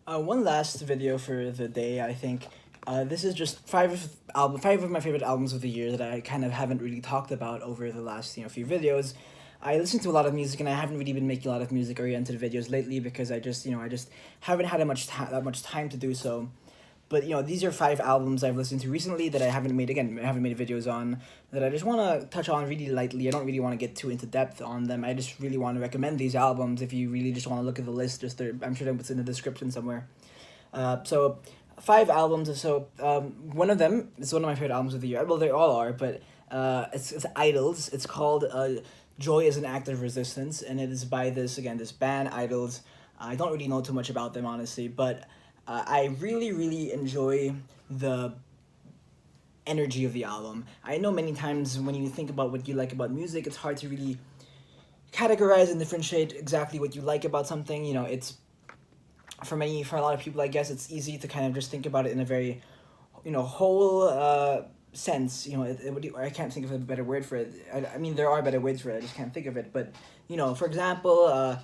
One last video for the day, I think. This is just five of my favorite albums of the year that I kind of haven't really talked about over the last few videos. I listen to a lot of music, and I haven't really been making a lot of music oriented videos lately because I just haven't had that much time to do so. But these are five albums I've listened to recently that I haven't made videos on, that I just want to touch on really lightly. I don't really want to get too into depth on them. I just really want to recommend these albums. If you really just want to look at the list, I'm sure it's in the description somewhere. So five albums. So one of them is one of my favorite albums of the year. Well, they all are, but it's IDLES. It's called "Joy is an Act of Resistance," and it is by this band IDLES. I don't really know too much about them, honestly, but I really enjoy the energy of the album. I know many times when you think about what you like about music, it's hard to really categorize and differentiate exactly what you like about something. It's for a lot of people, I guess it's easy to kind of just think about it in a very, whole sense. I can't think of a better word for it. I mean, there are better words for it. I just can't think of it. But for example,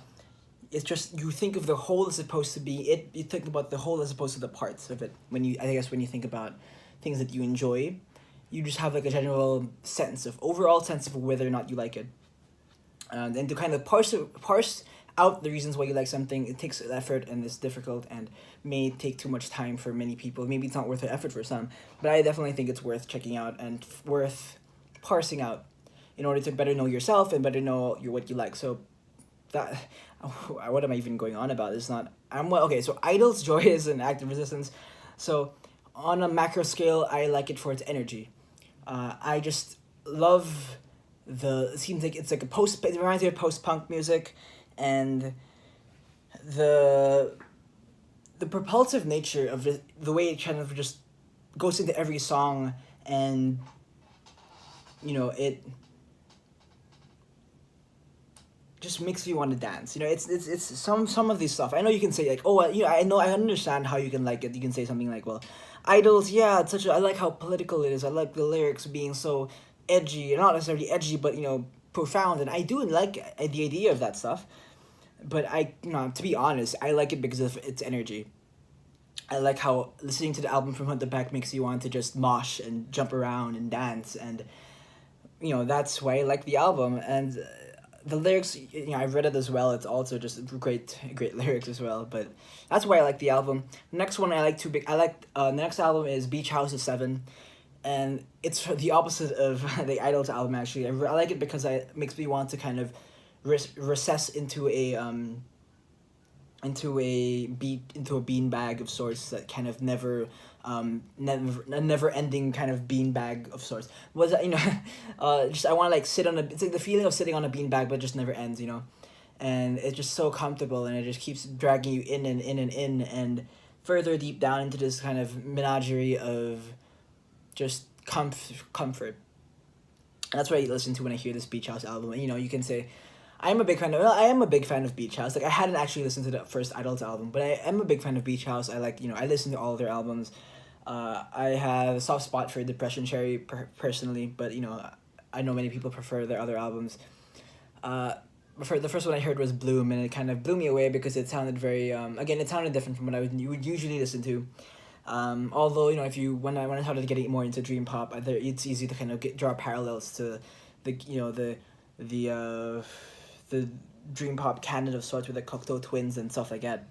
it's just you think of the whole as opposed to be it. You think about the whole as opposed to the parts of it. When you think about things that you enjoy, you just have like a general overall sense of whether or not you like it. And to kind of parse out the reasons why you like something, it takes effort and it's difficult and may take too much time for many people. Maybe it's not worth the effort for some, but I definitely think it's worth checking out and worth parsing out in order to better know yourself and better know what you like. So that what am I even going on about? It's not okay. So IDLES Joy is an act of resistance. So on a macro scale, I like it for its energy. I just love it seems like it's like it reminds me of post-punk music, and the propulsive nature of the way it kind of just goes into every song, and it just makes you want to dance. It's some of these stuff. I know you can say like, oh, I understand how you can like it. You can say something like, well, IDLES, yeah, I like how political it is. I like the lyrics being so edgy, not necessarily edgy, but profound, and I do like the idea of that stuff. But to be honest, I like it because of its energy. I like how listening to the album from front to back makes you want to just mosh and jump around and dance, and that's why I like the album. And the lyrics, I've read it as well. It's also just great lyrics as well. But that's why I like the album. Next one the next album is Beach House of 7, and it's the opposite of the IDLES album. Actually, I like it because it makes me want to kind of recess into a beanbag of sorts, that kind of never ending kind of beanbag of sorts. Was that just I want to like sit on it's like the feeling of sitting on a beanbag but just never ends, and it's just so comfortable, and it just keeps dragging you in and in and in and further deep down into this kind of menagerie of just comfort. And that's what I listen to when I hear this Beach House album. And you can say I am a big fan of Beach House. Like, I hadn't actually listened to the first IDLES album, but I am a big fan of Beach House. I like, I listen to all of their albums. I have a soft spot for Depression Cherry personally, but I know many people prefer their other albums. The first one I heard was Bloom, and it kind of blew me away because it sounded very it sounded different from what would usually listen to. Although when I started getting more into dream pop, it's easy to kind of draw parallels to the dream pop canon of sorts with the Cocteau Twins and stuff like that.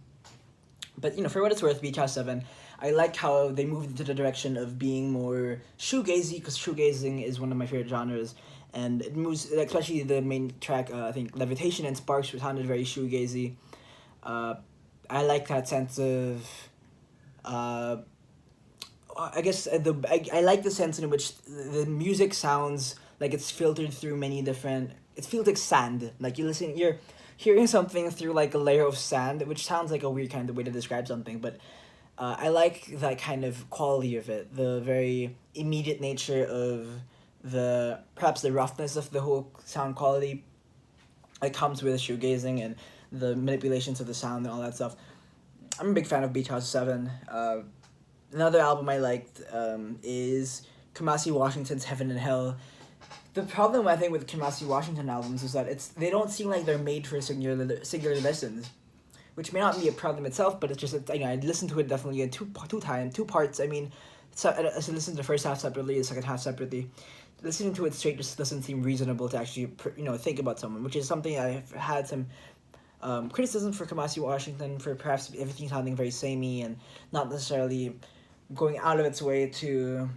But for what it's worth, Beach House 7, I like how they moved into the direction of being more shoegazy, because shoegazing is one of my favorite genres, and it moves, especially the main track, I think Levitation and Sparks sounded very shoegazy. I like that sense of I guess I like the sense in which the music sounds like it's filtered through many different. It feels like sand. Like you're hearing something through like a layer of sand, which sounds like a weird kind of way to describe something, but I like that kind of quality of it. The very immediate nature of perhaps the roughness of the whole sound quality. It comes with shoegazing and the manipulations of the sound and all that stuff. I'm a big fan of Beach House 7. Another album I liked is Kamasi Washington's Heaven and Hell. The problem I think with Kamasi Washington albums is that they don't seem like they're made for singular listens. which may not be a problem itself, but it's just that, I listened to it definitely in two parts. I mean, so I listened to the first half separately, the second half separately. Listening to it straight just doesn't seem reasonable to actually think about someone, which is something I've had some criticism for Kamasi Washington for perhaps everything sounding very samey and not necessarily going out of its way to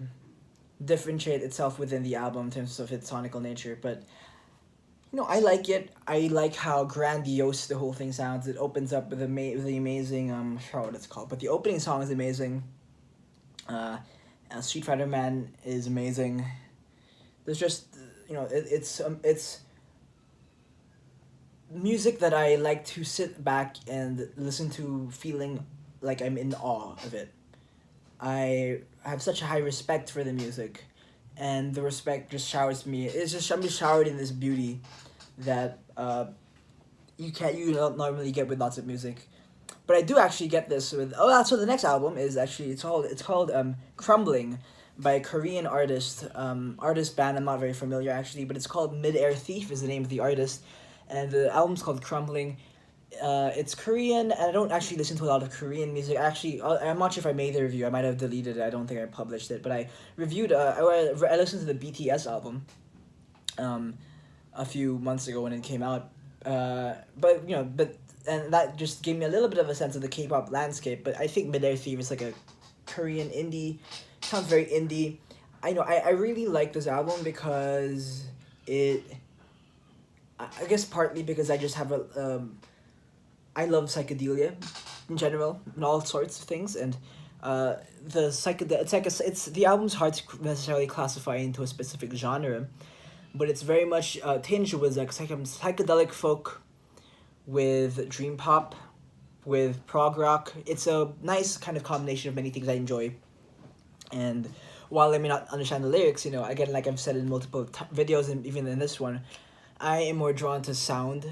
differentiate itself within the album in terms of its sonical nature. But I like it. I like how grandiose the whole thing sounds. It opens up with the amazing I forgot what it's called, but the opening song is amazing. Street Fighter Man is amazing. There's just it's music that I like to sit back and listen to, feeling like I'm in awe of it. I have such a high respect for the music, and the respect just showers me. I'm just showered in this beauty that you don't normally get with lots of music. But I do actually get this with so the next album is actually it's called Crumbling by a Korean artist band. I'm not very familiar actually, but it's called Mid-Air Thief is the name of the artist, and the album's called Crumbling. It's Korean, and I don't actually listen to a lot of Korean music. Actually, I'm not sure if I made the review. I might have deleted it. I don't think I published it, but I reviewed. I listened to the BTS album, a few months ago when it came out. And that just gave me a little bit of a sense of the K-pop landscape. But I think Mid-Air Thief is like a Korean indie. Sounds very indie. I really like this album because I guess partly because I just have I love psychedelia in general and all sorts of things, and the album's hard to necessarily classify into a specific genre, but it's very much tinged with like psychedelic folk, with dream pop, with prog rock. It's a nice kind of combination of many things I enjoy, and while I may not understand the lyrics, again, like I've said in multiple videos and even in this one, I am more drawn to sound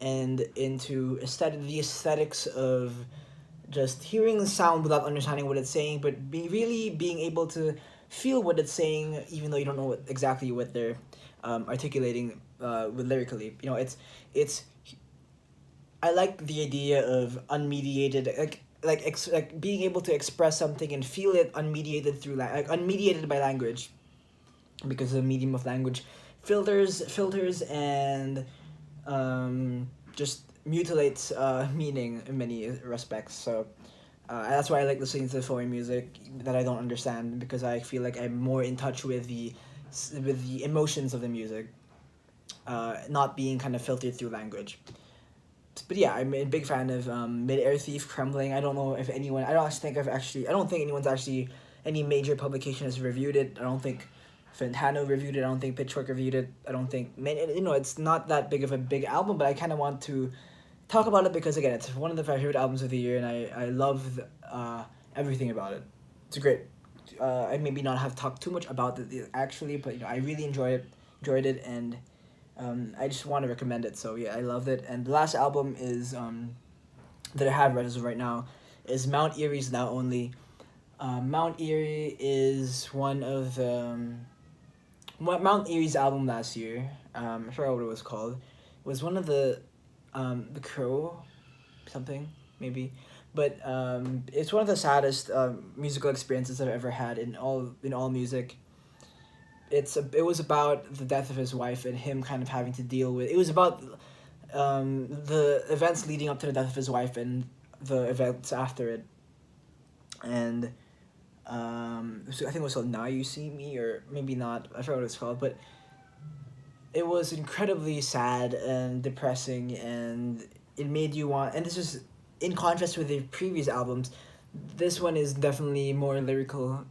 and into the aesthetics of just hearing the sound without understanding what it's saying, but really being able to feel what it's saying, even though you don't know exactly what they're articulating with lyrically. It's I like the idea of unmediated, like being able to express something and feel it unmediated through unmediated by language, because the medium of language filters and just mutilates meaning in many respects. So that's why I like listening to foreign music that I don't understand, because I feel like I'm more in touch with the emotions of the music, not being kind of filtered through language. But yeah, I'm a big fan of Mid-Air Thief, Crumbling. I don't know if anyone. I don't think anyone's actually, any major publication has reviewed it. I don't think Fantano reviewed it. I don't think Pitchfork reviewed it. I don't think it's not that big of a big album, but I kind of want to talk about it because again, it's one of the favorite albums of the year, and I love everything about it. It's great. I maybe not have talked too much about it actually, but I really enjoyed it, and I just want to recommend it. So yeah, I loved it. And the last album is that I have read as of right now is Mount Eerie's Now Only. Mount Eerie is one of the Mount Eerie's album last year. I forgot what it was called. It was one of the Crow something maybe, but it's one of the saddest musical experiences I've ever had in all music. It was about the death of his wife and him kind of having to deal with. It was about the events leading up to the death of his wife and the events after it, and I think it was called Now You See Me, or maybe not. I forgot what it's called, but it was incredibly sad and depressing, and it made you want. And this is in contrast with the previous albums. This one is definitely more lyrical.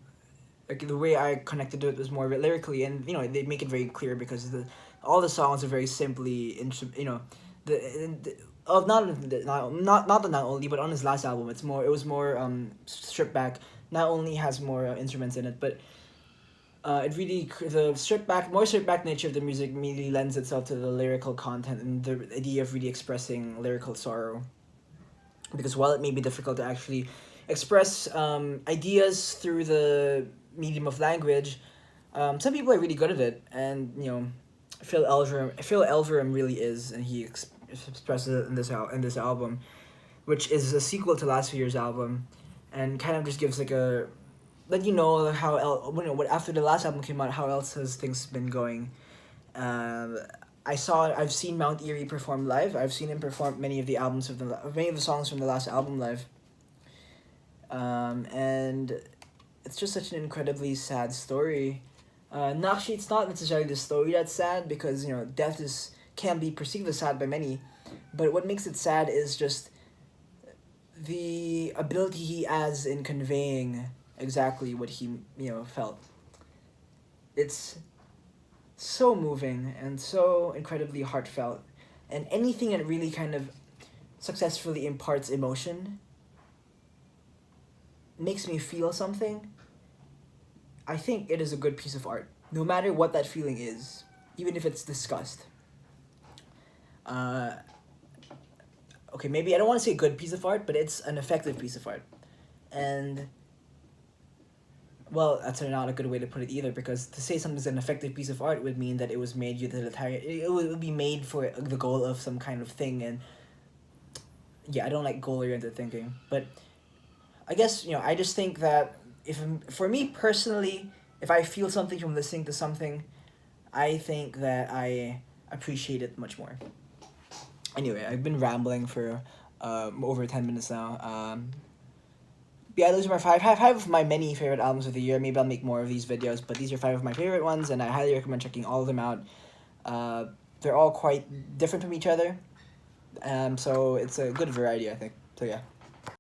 Like the way I connected to it was more lyrically, and they make it very clear because all the songs are very simply not only, but on his last album it was more stripped back. Not only has more instruments in it, but it really more stripped back nature of the music really lends itself to the lyrical content and the idea of really expressing lyrical sorrow. Because while it may be difficult to actually express ideas through the medium of language, some people are really good at it, and Phil Elverum really is, and he expresses it in this album which is a sequel to last year's album, and kind of just gives like a let you know how what after the last album came out, how else has things been going. I've seen Mount Eerie perform live. I've seen him perform many of the songs from the last album live. And it's just such an incredibly sad story. Actually, it's not necessarily the story that's sad, because death can be perceived as sad by many, but what makes it sad is just the ability he has in conveying exactly what he felt. It's so moving and so incredibly heartfelt, and anything that really kind of successfully imparts emotion, makes me feel something, I think it is a good piece of art, no matter what that feeling is, even if it's disgust. Okay, maybe I don't want to say good piece of art, but it's an effective piece of art. And, well, that's not a good way to put it either, because to say something's an effective piece of art would mean that it was made it would be made for the goal of some kind of thing, and yeah, I don't like goal-oriented thinking, but I guess, I just think that for me personally, if I feel something from listening to something, I think that I appreciate it much more. Anyway, I've been rambling for over 10 minutes now. Yeah, those are my five of my many favorite albums of the year. Maybe I'll make more of these videos, but these are 5 of my favorite ones, and I highly recommend checking all of them out. They're all quite different from each other, so it's a good variety, I think. So yeah.